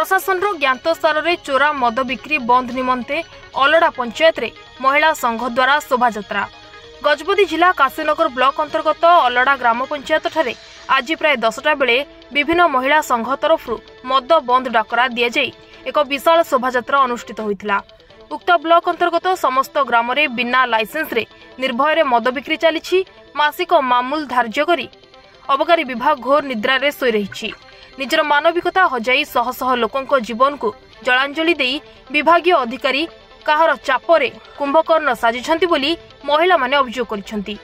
प्रशासन ज्ञात स्तर में चोरा मद बिक्री बंद निमंते अलड़ा पंचायत रे महिला संघ द्वारा शोभायात्रा। गजपति जिला काशीनगर ब्लॉक अंतर्गत अलड़ा ग्राम पंचायत ठारे आज प्राय 10टा बेले विभिन्न महिला संघ तरफ मद बंद डाकरा दि एक विशाल शोभायात्रा अनुष्ठित होइथिला। उक्त ब्लॉक अंतर्गत समस्त ग्राम रे बिना लाइसेंस रे निर्भय रे मद बिक्री चली। मासिक मामूल धार्य करी अबकारी विभाग घोर निद्रा रे सोई रही निजर मानविकता हजाई शह शह लोकों जीवन को जलांजलि देई विभागीय अधिकारी काहर चापरे कुंभकर्ण साजिछंती बोली महिला माने अभियोग करिसंती।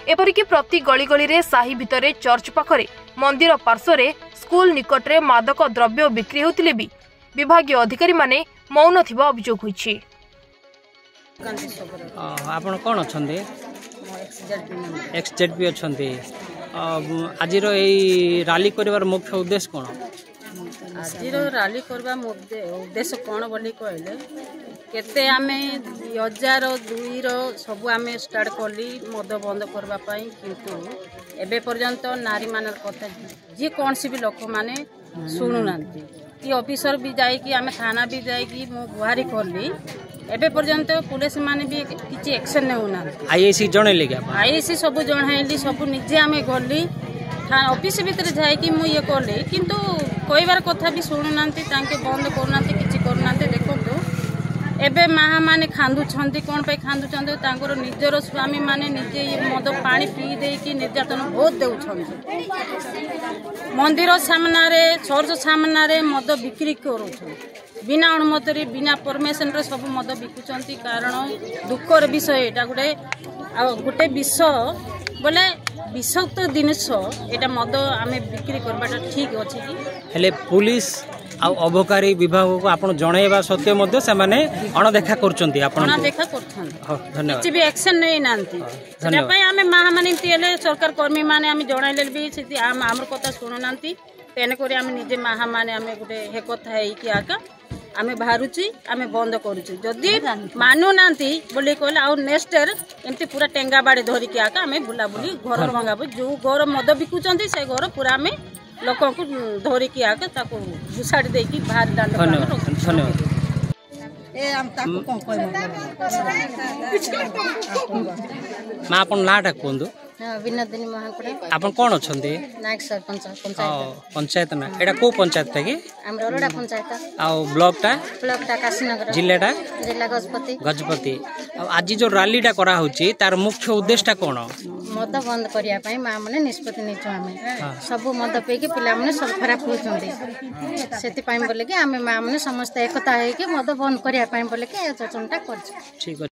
एपरिकी प्रति गली गली रे साही भितरे चर्च पाखरे मंदिर पार्श्वरे स्कूल निकटरे मादक द्रव्य बिक्री होतिले भी विभागीय अधिकारी माने मौन थिबा अभियोग होइछि। आपण कोन अछंदे? एक्सजेडपी अछंदे। आज रैली कर मुख्य उद्देश्य कौन? आज रैली करवा उद्देश्य कौन बोली कहले केते आमे 2002 सब आमे स्टार्ट कली मद बंद करबा पाई, किंतु एबे पर्यंत नारी मान कथा जे कौन सी भी लोक माने सुनु नांती कि ऑफिसर भी जाई कि आमे थाना भी जाई कि मो गुहारी करली एबे पर्यंत पुलिस माने भी किछि एक्शन नै होना। आईएसी जणे लेगा आईएसी सब जणाइली सब निजे आमे गली थाना ऑफिस भीतर जाई कि मु ये करली, किंतु कहबार कथा भी सुनु नांती तांके बंद करनांती किछि करनांती। देखंतु एबे माहा माने खांदु छंती कोन पे खांदु छंती तांकर निजर स्वामी माने निजे मद पानी पी दे कि निर्यातन बहुत देउ छंती। मंदिर सामना रे चर्च सामना रे मद बिक्री करू छंती बिना अनुमति रे बिना परमिशन रे सब मद बिकुचंती। कारण दुखर विषय एटा गोटे विषय बोले विषाक्त जिनिस एटा मद आमे बिक्री करबाटा ठीक अछि कि हेले पुलिस आ अबकारी विभाग को आपण जणाइबा सत्य मध्ये से माने अणदेखा करचंती। आपण अणदेखा करथन। धन्यवाद। किछि भी एक्शन नै नांती सेटा पय आमे महामानी तिले सरकार कर्मी माने आमे जणाइले भी सेति हमर कथा सुनु नांती तेने करी आमे निजे महामाने आमे गुटे हे कथा है कि आका आमे बाहरुची आमे बंद करूची जदी मानु नांती बोली कहले आ नेक्स्ट ईयर एमती पूरा टेंगा बाड़ी धरी कि आका आमे बुला बुली घर भंगाबो जो घर मद बिकुचंती से घर पूरा आमे लोकों को धरी कि आके ताको घुसाड़ी दे कि बाहर दांड। धन्यवाद। ए हम ताको कोन कोइ मा अपन नाटा कोंदु? विनोदिनी महाकुड़े। आपण कोन अछंती? नायक सरपंच पंचायत ना एटा को पंचायत था कि? हमर ओरडा पंचायत आ ब्लॉक टा काशीनगर जिला गजपति। आज जो रैली टा करा होची तार मुख्य उद्देश्य कोन? मद बंद करिया पई मां माने निष्पत्ति नै आमे सब मद पे के पिला माने सब खराब होचंदी सेति पई बोले कि आमे मां माने समस्त एकता है कि मद बंद करिया पई बोले कि योजनाटा करछ। ठीक।